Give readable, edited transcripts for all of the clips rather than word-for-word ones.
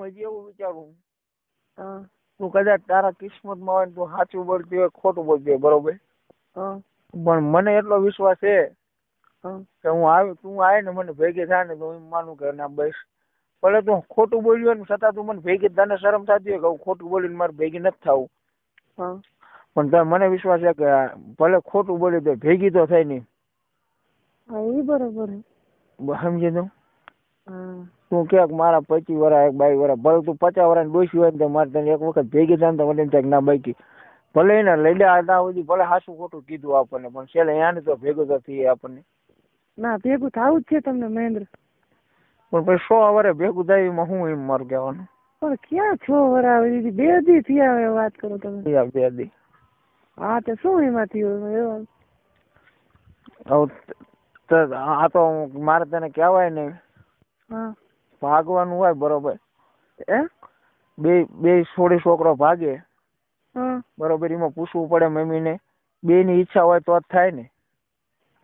હું હજી એવું વિચારું હા તું કદાચ તારા કિસ્મતમાં હોય ને તું સાચું બોલતી હોય ખોટું બોલતી હોય બરોબર, હા પણ મને એટલો વિશ્વાસ છે હા કે તું આવે ને મને ભેગી થાય ને તો હું માનું કે ના બસ ભલે તું ખોટું બોલ્યું હોય ને છતાં તું મને ભેગી, તને શરમ થતી હોય કે હું ખોટું બોલીને મારે ભેગી નથી થવું, હા પણ મને વિશ્વાસ છે કે ભલે ખોટું બોલી તો ભેગી તો થાય નહીં. હા એ બરોબર હે. સમજી તું? હા તું કે મારા 25 વર્ષ 22 વર્ષ ભલે તું 50 વર્ષ ડોસી હોય ને તો મારે તને એક વખત ભેગી થાય ને તો મને એમ થાય કે ના બાકી ભલે એને લડ્યા હતા સુધી ભલે હાસું ખોટું કીધું આપણને પણ છેલ્લે યાને તો ભેગું તો થઈએ આપણને. ના ભેગું થવું જ છે તમને મહેન્દ્ર. પણ પછી 100 વર્ષ ભેગું થાય એમાં હું એમ મારું કહેવાનું. પણ ક્યાં 6 વર્ષ આવી 2 દી થયા હવે વાત કરો તમે. 2 દી. હા તો શું એમાંથી એવા આ તો મારે તને કહેવાય ને હા ભાગવાનું હોય બરોબર, હે બે છોકરો ભાગે હા બરોબર, એમાં પૂછવું પડે મમ્મીને, બે ની ઈચ્છા હોય તો જ થાય ને.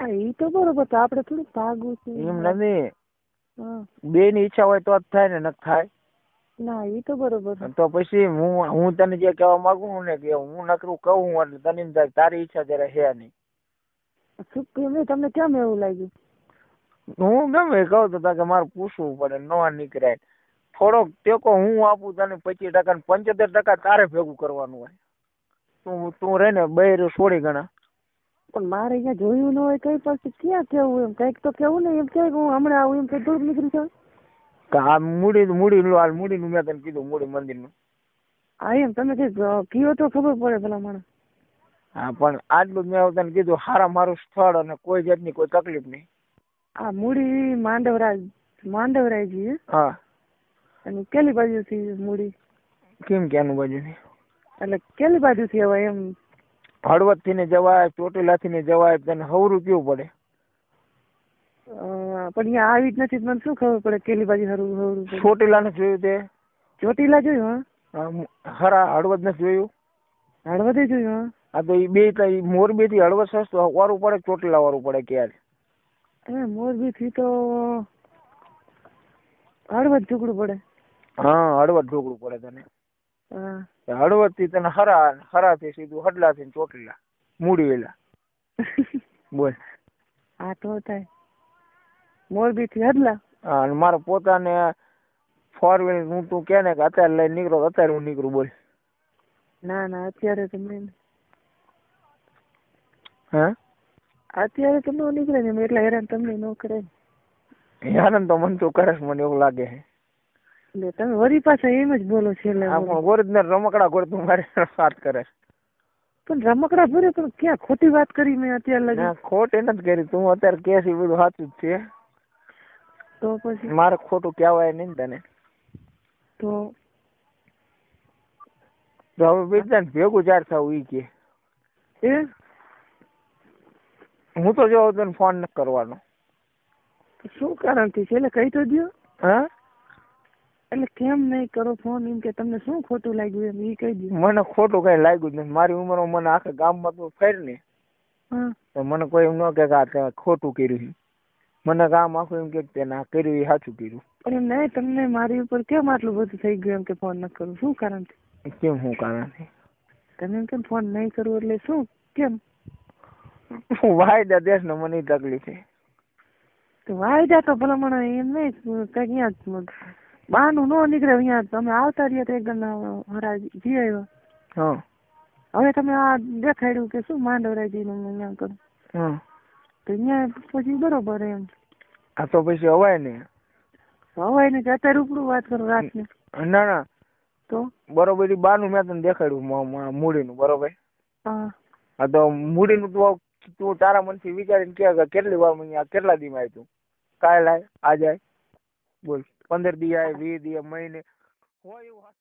હા એ તો બરોબર તો આપણે થોડું ભાગવું છે એમ નથી, હા બે ની ઈચ્છા હોય તો જ થાય ને, ન થાય ના એ તો બરોબર. તો પછી હું તને જે કહેવા માંગુ ને કે હું નકરું કહું એટલે તને એમ થાય તારી ઈચ્છા જયારે હે નહીં. શું કેમ તમને કેમ એવું લાગ્યું? હું ગમે કહું તો કે મારે પૂછવું પડે, ન નીકળાય. થોડોક ટેકો હું આપું તને 25% ને 75% તારે ભેગું કરવાનું હોય. તું રે ને બૈર છોડી ગણા. પણ મારે અહીંયા જોયું ન હોય કઈ પાસે ક્યાં કેવું એમ કઈક તો કેવું ને એમ કે હું હમણાં આવું એમ કઈ દૂર નીકળી જાઉં. આ મૂડીનું મેં તને કીધું, મૂડી મંદિરનું. હા એમ તમે કયો તો ખબર પડે ભલા મને. હા પણ આટલું જ મેં તને કીધું, હારા મારું સ્થળ અને કોઈ જાતની કોઈ તકલીફ નહીં. આ મૂડી માંડવરાયજી હા અને કેલી બાજુથી મૂડી? કેમ ક્યાંનું બાજુ થી? એટલે કેલી બાજુથી હવે એમ? હળવદ થી ને જવાય, ચોટીલા થી ને જવાય, તને હવરું કેવું પડે? પણ અહીંયા આવી જ નથી, મને શું ખબર પડે કેલી બાજુ હરું? ચોટીલા ને જોયું તે? ચોટીલા જોયું? હરા હળવદ ને જોયું? હળવદે જોયું? હા તો એ બે મોરબી થી હળવદ સસ્તું વારું પડે, ચોટીલા વાળું પડે ક્યારે? મોરબી થી તો હળવદ ઢુકડું પડે. હા હળવદ ઢોકળું પડે તને. હા હળવદ થી તને હરા થી સીધું હડલા થી ચોટીલા મૂડી વેલા. બોલ. હા તો થાય. મોરબી થી હડલા. હા અને મારે પોતાને 4 વ્હીલર હું તું કે ને કે અત્યારે લઈને નીકળો, અત્યારે હું નીકળું બોલ. ના ના અત્યારે તમે હા અત્યારે તો ન નીકળે ને એટલા હેરાન તમને ન કરે. હેરાન તો મન તું કરે, મને એવું લાગે છે. એટલે તમે વરી પાછા એમ જ બોલો છે. હા પણ ઓરિજિનલ રમકડા ગોળ તું મારી વાત કરે. પણ રમકડા ભરે પણ ક્યાં ખોટી વાત કરી મેં અત્યારે લગી? ના ખોટી નથી કરી, તું અત્યારે કેસ એ બધું સાચું જ છે. તો પછી મારે ખોટું કહેવાય નહીં તને. તો હવે બીજા ભેગું ચાર થવું ઈ કે. હું તો જો તને ફોન નથી કરવાનો. શું કારણ થી છે એટલે કઈ તો દો. હા એટલે કેમ નહીં કરો ફોન, એમ કે તમને શું ખોટું લાગ્યું એમ એ કહી દો. મને ખોટું કઈ લાગ્યું જ નથી. મારી ઉંમરમાં મને આખા ગામમાં તું ફેર ને તો મને કોઈ એમ ન કે ખોટું કર્યું. મને ગામ આખું એમ કે ના કર્યું એ સાચું કર્યું. પણ એમ નહીં, તમને મારી ઉપર કેમ આટલું બધું થઈ ગયું એમ કે ફોન ન કરું? શું કારણ છે? કેમ શું કારણ છે? તમે એમ કેમ ફોન નહીં કરવું એટલે શું કેમ? વાયદા દેશ ને મને એ તકલીફ છે. તો વાયદા તો ભલા મને એમ નહીં કઈ અહીંયા બહાનું ન નીકળે. અહીંયા તમે આવતા રહ્યા તો એકદમ હરાજી જી આવ્યા. હા હવે તમે આ દેખાડ્યું કે શું માંડવરાજી નું અહીંયા કરું તો અહીંયા પછી બરોબર એમ. આ તો પછી હવાય ને હવાય ને અત્યારે ઉપડું વાત કરો રાત ને. ના ના તો બરોબર બાનું મેં તને દેખાડ્યું મૂડીનું બરોબર. હા તો મૂડીનું તું તારા મનથી વિચારીને કે કેટલી વાર કેટલા દી માં તું કાલ આય આજ આય બોલ 15 દી આય 20 દી મહિને હોય એવું.